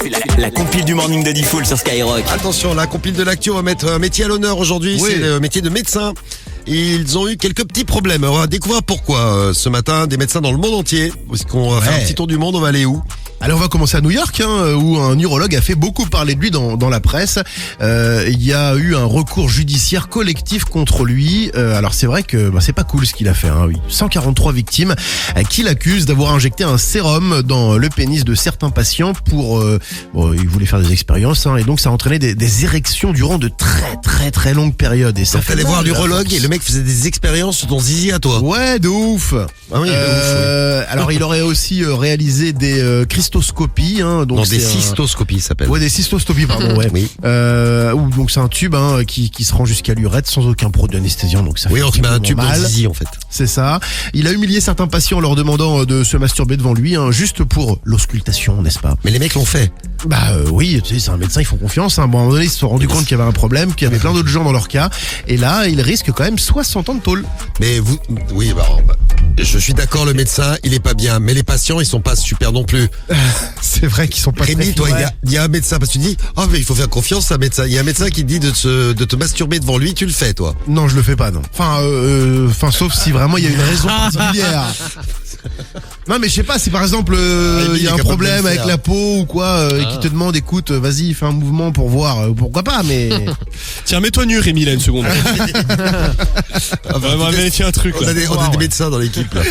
C'est la compile du morning de Diffoul sur Skyrock. Attention, la compile de l'actu, on va mettre un métier à l'honneur aujourd'hui, Oui. c'est le métier de médecin. Ils ont eu quelques petits problèmes. On va découvrir pourquoi ce matin. Des médecins dans le monde entier. Parce qu'on va faire un petit tour du monde, on va aller où? Alors on va commencer à New York, où un urologue a fait beaucoup parler de lui dans la presse. Il y a eu un recours judiciaire collectif contre lui. Alors c'est vrai que c'est pas cool ce qu'il a fait. 143 victimes qui l'accusent d'avoir injecté un sérum dans le pénis de certains patients pour... il voulait faire des expériences, et donc ça a entraîné des érections durant de très longues périodes. Et ça Donc fait t'allais mal, voir à l'urologue force. et le mec faisait des expériences sur ton zizi à toi. Ouais, de ouf. Ah oui, de ouf, Alors il aurait aussi réalisé des crystoscopies. Donc Non, des c'est cystoscopies, ça s'appelle. Ouais, des cystostomies, pardon, ouais. Oui. Donc c'est un tube qui se rend jusqu'à l'urètre sans aucun produit anesthésiant, donc ça Oui, fait on te met un tube dans mal. le zizi, en fait. C'est ça. Il a humilié certains patients en leur demandant de se masturber devant lui, juste pour l'auscultation, n'est-ce pas? Mais les mecs l'ont fait. Oui, tu sais, c'est un médecin, ils font confiance. Bon, à un moment donné, ils se sont rendus compte qu'il y avait un problème, qu'il y avait plein d'autres gens dans leur cas, et là, il risque quand même 60 ans de tôle. Mais vous, oui, je suis d'accord, le médecin, il est pas bien. Mais les patients, ils sont pas super non plus. C'est vrai qu'ils sont pas Rémi, très toi, fins. il y a un médecin, parce que tu dis, mais il faut faire confiance à un médecin. Il y a un médecin qui te dit de te masturber devant lui, tu le fais, toi. Non, je le fais pas, non. Enfin, sauf si vraiment il y a une raison particulière. Non, mais je sais pas, si par exemple il y a un problème avec la peau ou quoi, et qui te demande, écoute, vas-y, fais un mouvement pour voir, pourquoi pas, mais... Tiens, mets-toi nu, Rémi, là, une seconde. On va vérifier un truc, On là. a des médecins dans l'équipe, là.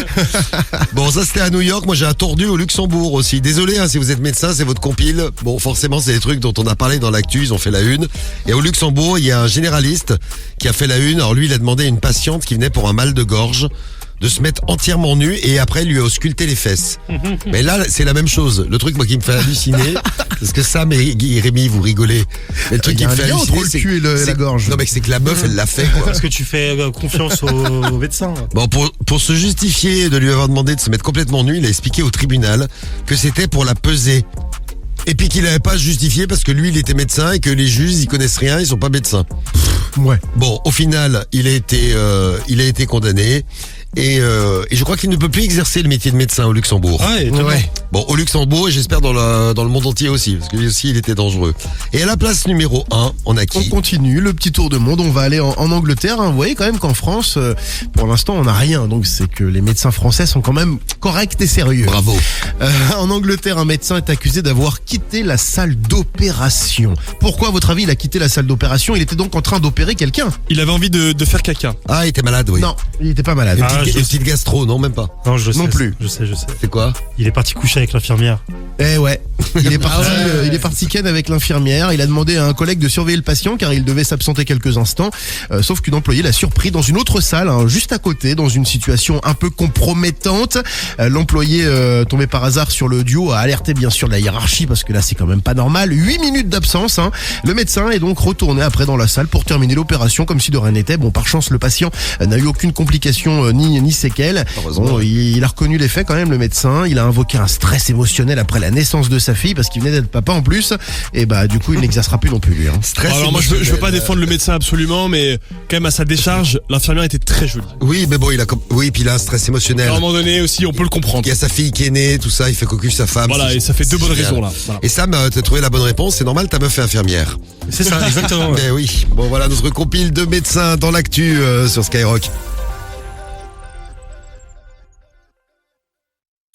Bon, ça c'était à New York. Moi, j'ai un tordu au Luxembourg aussi. Désolé, si vous êtes médecin, c'est votre compile. Bon, forcément, c'est des trucs dont on a parlé dans l'actu. Ils ont fait la une. Et au Luxembourg, il y a un généraliste qui a fait la une. Alors lui, il a demandé à une patiente qui venait pour un mal de gorge de se mettre entièrement nu et après il lui a ausculté les fesses. Mais là, c'est la même chose. Le truc, moi, qui me fait halluciner, parce que ça, mais Rémi, vous rigolez. Mais le truc Il y qui a me un fait lien halluciner, entre le cul et la gorge. Non, mais c'est que la meuf, elle l'a fait, quoi. Parce que tu fais confiance au médecin. Bon, pour se justifier de lui avoir demandé de se mettre complètement nu, il a expliqué au tribunal que c'était pour la peser. Et puis qu'il n'avait pas justifié parce que lui, il était médecin et que les juges, ils connaissent rien, ils sont pas médecins. Ouais. Bon, au final, il a été condamné. Et je crois qu'il ne peut plus exercer le métier de médecin au Luxembourg. Ah, étonnant. Ouais. Bon, au Luxembourg et j'espère dans le monde entier aussi, parce que lui aussi il était dangereux. Et à la place numéro 1, on a On qui? continue le petit tour de monde, on va aller en Angleterre. Vous voyez quand même qu'en France, pour l'instant, on n'a rien. Donc c'est que les médecins français sont quand même corrects et sérieux. Bravo. En Angleterre, un médecin est accusé d'avoir quitté la salle d'opération. Pourquoi, à votre avis, il a quitté la salle d'opération? Il était donc en train d'opérer quelqu'un. Il avait envie de faire caca. Ah, il était malade, oui. Non, il était pas malade. Une petite gastro, non, même pas. Non, je sais. Non plus. Je sais. C'est quoi? Il est parti coucher avec l'infirmière. Eh ouais, il est parti ken avec l'infirmière. Il a demandé à un collègue de surveiller le patient car il devait s'absenter quelques instants. Sauf qu'une employée l'a surpris dans une autre salle, juste à côté, dans une situation un peu compromettante. L'employé tombé par hasard sur le duo a alerté bien sûr la hiérarchie parce que là c'est quand même pas normal. 8 minutes d'absence. Le médecin est donc retourné après dans la salle pour terminer l'opération comme si de rien n'était. Bon, par chance le patient n'a eu aucune complication ni séquelles. Bon, il a reconnu les faits quand même, le médecin. Il a invoqué un stress émotionnel après la naissance de sa fille parce qu'il venait d'être papa en plus. Et du coup il n'exercera plus non plus lui. Stress Alors moi, je veux pas émotionnel. défendre le médecin absolument, mais quand même à sa décharge, l'infirmière était très jolie. Oui, mais bon, puis il a un stress émotionnel. À un moment donné aussi, on peut le comprendre. Il y a sa fille qui est née, tout ça, il fait cocu sa femme. Voilà, c'est- et ça fait deux c'est bonnes génial. raisons là. Voilà. Et Sam, t'as trouvé la bonne réponse, c'est normal, ta meuf est infirmière. C'est ça, exactement. Ben oui. Bon, voilà notre compile de médecins dans l'actu sur Skyrock.